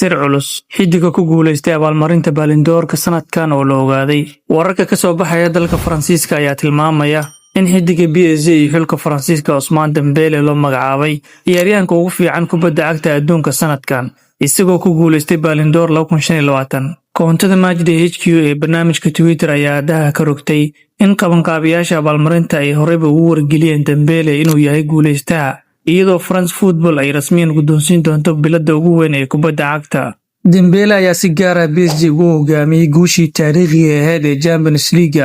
sir culus xidiga ku guuleystay abaalmarinta Ballon d'Or-ka sanadkan oo la ogaaday. Wararka ka soo baxaya dalka Faransiiska ayaa tilmaamaya in xidiga PSG iyo xulka Faransiiska Ousmane Dembélé loo magacaabay ciyaaryahanka ugu fiican kubadda cagta adduunka sanadkan, isagoo ku guuleystay Ballon d'Or 2025. Koontada Majdi HQ ee barnaamijka Twitter ayaa daha ka rogtay in qabanqaabiyaasha abaalmarinta ay horeyba ugu wargeliyeen Dembélé inuu yahay guuleystaha, iyadoo France Football ay rasmiyan guddoonsiin doonto biladda ugu weyn ee kubadda cagta. Dembélé ayaa si gaar ah PSG ugu hogaamiyey guushii taariikhiga ahayd ee Champions League,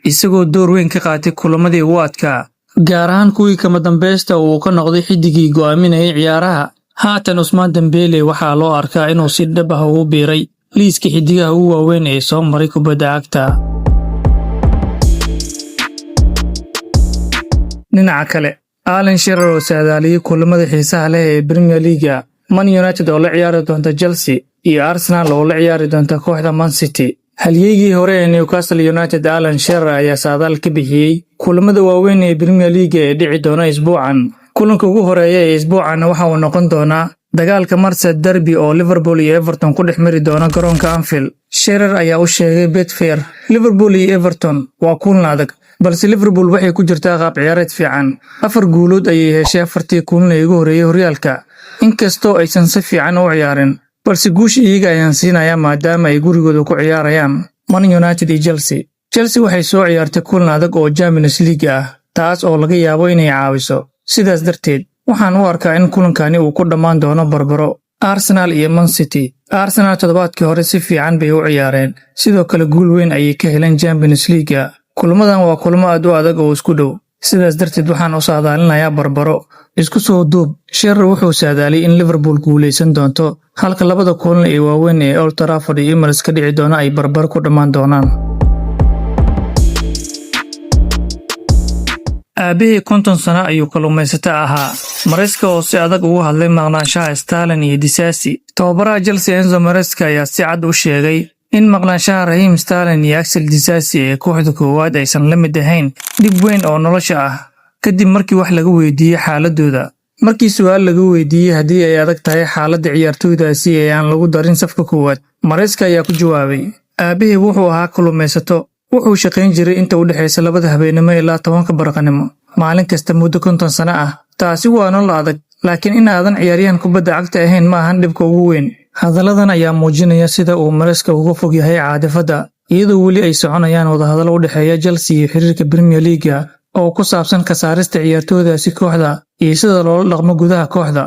isagoo door weyn ka qaatay kulamadii ugu adkaa, gaar ahaan kuwii kama dambaysta oo uu ka noqday xidigii go'aaminayay ciyaaraha. Haatan Ousmane Dembélé waxaa loo arkaa inuu si dhab ah ugu biiray liiska xidigaha ugu waaweyn ee soo maray kubadda cagta. Dhinaca kale, Alan Shearer oo saadaaliyay kulamada xiisaha leh ee Premier League, Man United oo la ciyaari doonta Chelsea iyo Arsenal oo la ciyaari doonta kooxda Man City. Halyeygii hore ee Newcastle United Alan Shearer ayaa saadaal ka bixiyay kulamada waaweyn ee Premier League ee dhici doona isbuucan. Kulanka ugu horeeya ee isbuucan waxa uu noqon doonaa dagaalka Merseyside Derby oo Liverpool iyo Everton ku dhex mari doona garoonka Anfield. Shearer ayaa u sheegay Betfair, Liverpool iyo Everton waa kulan adag, balse Liverpool waxay ku jirtaa qaab ciyaareed fiican. 4 guulood ayay heshay 4 kulan ee ugu horeeyay horyaalka, inkastoo aysan si fiican u ciyaarin, balse guusha iyaga ayaan siinaya maadaama ay gurigooda ku ciyaarayaan Man United iyo Chelsea. Chelsea waxay soo ciyaartay kulan adag oo Champions League ah, taas oo laga yaabo inay caawiso. Sidaas darteed, waxaan u arkaa in kulankani uu ku dhammaan doono barbaro. Arsenal iyo Man City. Arsenal toddobaadkii hore si fiican bay u ciyaareen, sidoo kale guul weyn ayay ka heleen Champions League. Kulamadan waa kulamo aad u adag oo isku dhow, sidaas darteed waxaan u saadaalinayaa barbaro. Isku soo duub, Shearer wuxuu saadaaliyay in Liverpool guuleysan doonto, halka labada kulan ee waaweyn ee Old Trafford iyo Emirates ka dhici doona ay barbaro ku dhammaan doonaan. Aabihii 50 sano ayuu kalluumaysato ahaa. Maresca oo si adag ugu hadlay maqnaanshaha Sterling iyo Disasi. Tababaraha Chelsea Enzo Maresca ayaa si cad u sheegay in maqnaanshaha Raheem Sterling iyo Axel Disasi ee kooxda koowaad aysan la mid ahayn dhib weyn oo nolosha ah. Kadib markii wax laga weydiiyay xaaladooda, markii su'aal laga weydiiyay haddii ay adag tahay xaaladda ciyaartooydaasi ee aan lagu darin safka koowaad, Maresca ayaa ku jawaabay, aabihii wuxuu ahaa kalluumaysato. Wuxuu shaqayn jiray inta u dhaxaysa 2 habeenimo ilaa 10 barqanimo, maalin kasta muddo 50 sano ah. Taasi waa nolol adag, laakiin in aadan ciyaaryahan kubadda cagta ahayn ma ahan dhibka ugu weyn. Hadalladan ayaa muujinaya sida uu Maresca uga fog yahay caadifada, iyadoo weli ay soconayaan wadahadalo u dhexeeya Chelsea iyo xiriirka Premier League oo ku saabsan ka saarista ciyaartooydaasi kooxda iyo sida loola dhaqmo gudaha kooxda.